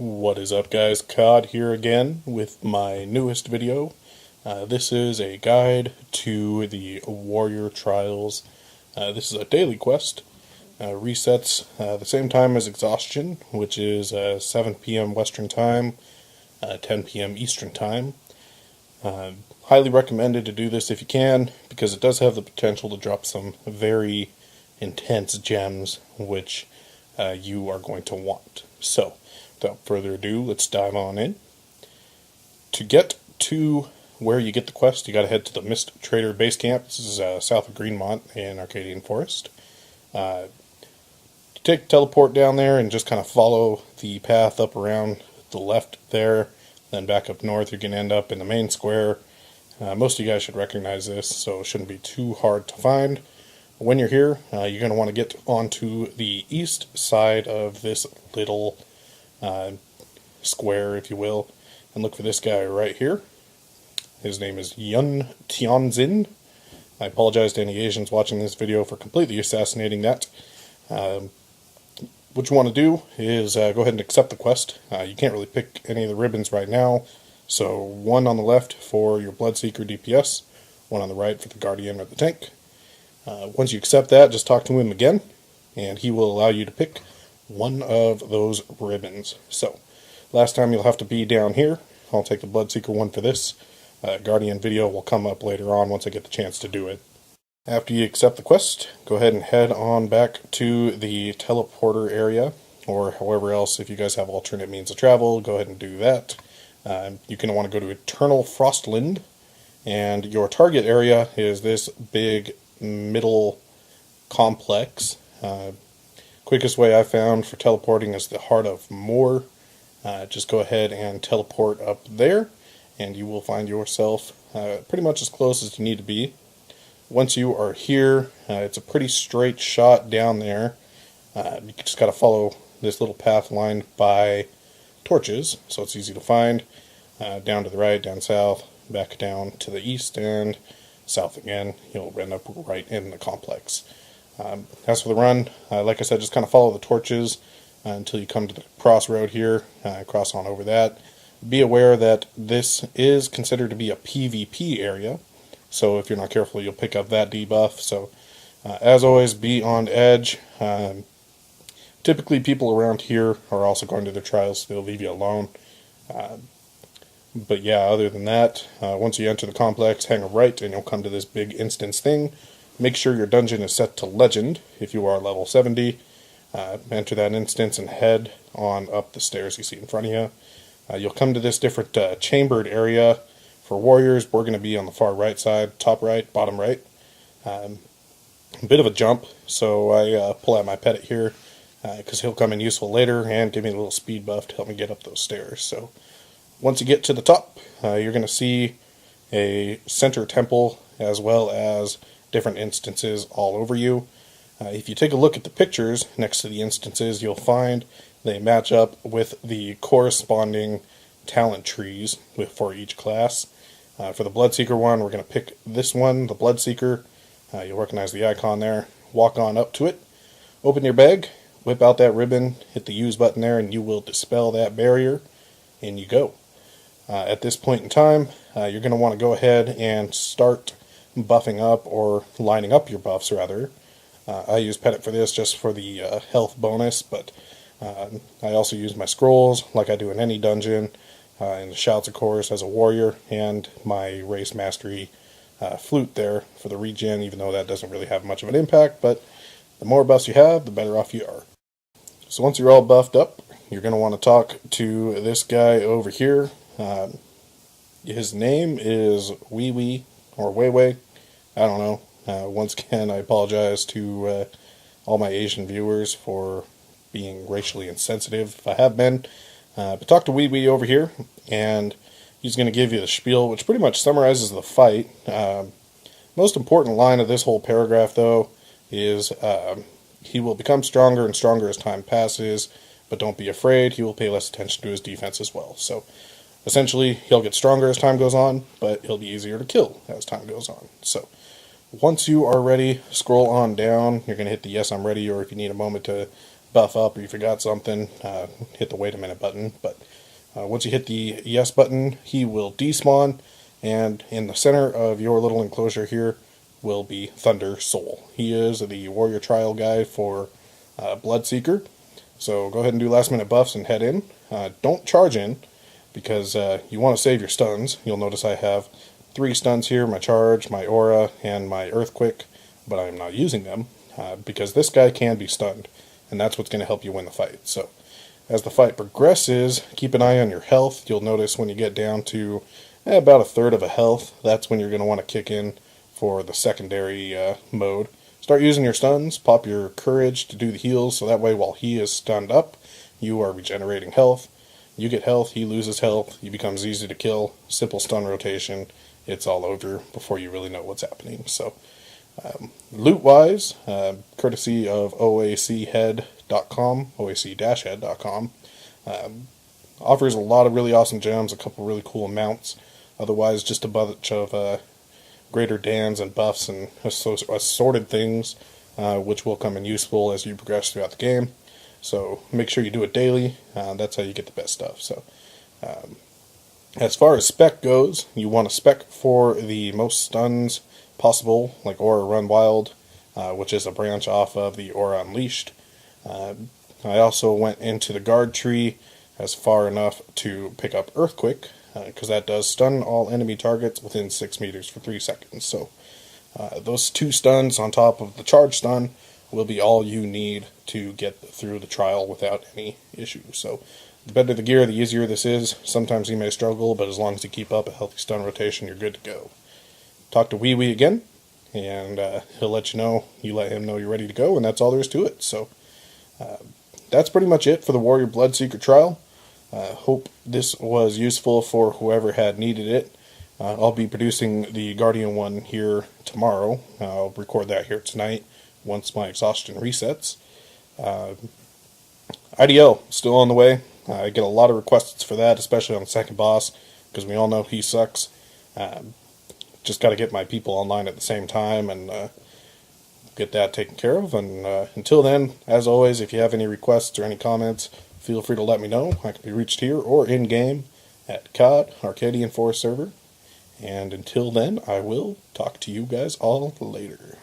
What is up, guys? Cod here again with my newest video. This is a guide to the Warrior Trials. This is a daily quest. Resets the same time as Exhaustion, which is 7 p.m. Western Time, 10 p.m. Eastern Time. Highly recommended to do this if you can, because it does have the potential to drop some very intense gems, which you are going to want. So, without further ado, let's dive on in. To get to where you get the quest, you gotta head to the Mist Trader base camp. This is south of Greenmont in Arcadian Forest. Take teleport down there and just kind of follow the path up around the left there, then back up north. You're gonna end up in the main square. Most of you guys should recognize this, so it shouldn't be too hard to find. When you're here, you're gonna want to get onto the east side of this little square, if you will, and look for this guy right here. His name is Yun Tianzin. I apologize to any Asians watching this video for completely assassinating that. What you want to do is go ahead and accept the quest. You can't really pick any of the ribbons right now, so one on the left for your Bloodseeker DPS, one on the right for the Guardian or the tank. Once you accept that, just talk to him again, and he will allow you to pick one of those ribbons. So, last time you'll have to be down here. I'll take the Bloodseeker one for this. Guardian video will come up later on once I get the chance to do it. After you accept the quest, go ahead and head on back to the teleporter area, or however else, if you guys have alternate means of travel, go ahead and do that. You're going to want to go to Eternal Frostland, and your target area is this big middle complex. Quickest way I found for teleporting is the Heart of Moor. Just go ahead and teleport up there, and you will find yourself pretty much as close as you need to be. Once you are here, it's a pretty straight shot down there. You just got to follow this little path lined by torches, so it's easy to find. Down to the right, down south, back down to the east, and south again. You'll end up right in the complex. As for the run, like I said, just kind of follow the torches until you come to the crossroad here. Cross on over that. Be aware that this is considered to be a PvP area, so if you're not careful, you'll pick up that debuff. So, as always, be on edge. Typically, people around here are also going to their trials, so they'll leave you alone. But yeah, other than that, once you enter the complex, hang a right, and you'll come to this big instance thing. Make sure your dungeon is set to Legend if you are level 70. Enter that instance and head on up the stairs you see in front of you. You'll come to this different chambered area. For warriors, we're going to be on the far right side, top right, bottom right. A bit of a jump, so I pull out my Pettit here, because he'll come in useful later and give me a little speed buff to help me get up those stairs. So once you get to the top, you're going to see a center temple as well as different instances all over you. If you take a look at the pictures next to the instances, you'll find they match up with the corresponding talent trees for each class. For the Bloodseeker one, we're going to pick this one, the Bloodseeker. You'll recognize the icon there. Walk on up to it, open your bag, whip out that ribbon, hit the use button there, and you will dispel that barrier, and you go. At this point in time, you're going to want to go ahead and start buffing up, or lining up your buffs rather. I use Pettit for this just for the health bonus, but I also use my scrolls like I do in any dungeon, and the shouts of course as a warrior, and my race mastery flute there for the regen, even though that doesn't really have much of an impact, but the more buffs you have, the better off you are. So once you're all buffed up, you're going to want to talk to this guy over here. His name is Wee Wee, or Wei Wei, I don't know. Once again, I apologize to all my Asian viewers for being racially insensitive if I have been. But talk to Wee Wee over here, and he's going to give you the spiel, which pretty much summarizes the fight. Most important line of this whole paragraph, though, is he will become stronger and stronger as time passes, but don't be afraid, he will pay less attention to his defense as well. So, essentially, he'll get stronger as time goes on, but he'll be easier to kill as time goes on. So, once you are ready, scroll on down. You're going to hit the yes, I'm ready, or if you need a moment to buff up or you forgot something, hit the wait a minute button. But once you hit the yes button, he will despawn, and in the center of your little enclosure here will be Thunder Soul. He is the warrior trial guy for Bloodseeker. So go ahead and do last minute buffs and head in. Don't charge in, because you want to save your stuns. You'll notice I have 3 stuns here, my charge, my aura, and my earthquake, but I'm not using them because this guy can be stunned, and that's what's going to help you win the fight. So as the fight progresses, keep an eye on your health. You'll notice when you get down to about a third of a health, that's when you're going to want to kick in for the secondary mode. Start using your stuns, pop your courage to do the heals, so that way while he is stunned up, you are regenerating health. You get health, he loses health, he becomes easy to kill, simple stun rotation, it's all over before you really know what's happening. So, loot-wise, courtesy of OAChead.com, OAC-head.com, offers a lot of really awesome gems, a couple really cool mounts. Otherwise, just a bunch of greater dans and buffs and assorted things, which will come in useful as you progress throughout the game. So make sure you do it daily. That's how you get the best stuff. So as far as spec goes, you want to spec for the most stuns possible, like Aura Run Wild, which is a branch off of the Aura Unleashed. I also went into the guard tree as far enough to pick up Earthquake, because that does stun all enemy targets within 6 meters for 3 seconds. So those 2 stuns on top of the charge stun will be all you need to get through the trial without any issues. So the better the gear, the easier this is. Sometimes you may struggle, but as long as you keep up a healthy stun rotation, you're good to go. Talk to Wee Wee again, and he'll let you know. You let him know you're ready to go, and that's all there is to it. So that's pretty much it for the Warrior Bloodseeker trial. Hope this was useful for whoever had needed it. I'll be producing the Guardian one here tomorrow. I'll record that here tonight once my exhaustion resets. IDL, still on the way. I get a lot of requests for that, especially on the second boss, because we all know he sucks. Just got to get my people online at the same time and get that taken care of. And until then, as always, if you have any requests or any comments, feel free to let me know. I can be reached here or in-game at COD, Arcadian Forest server. And until then, I will talk to you guys all later.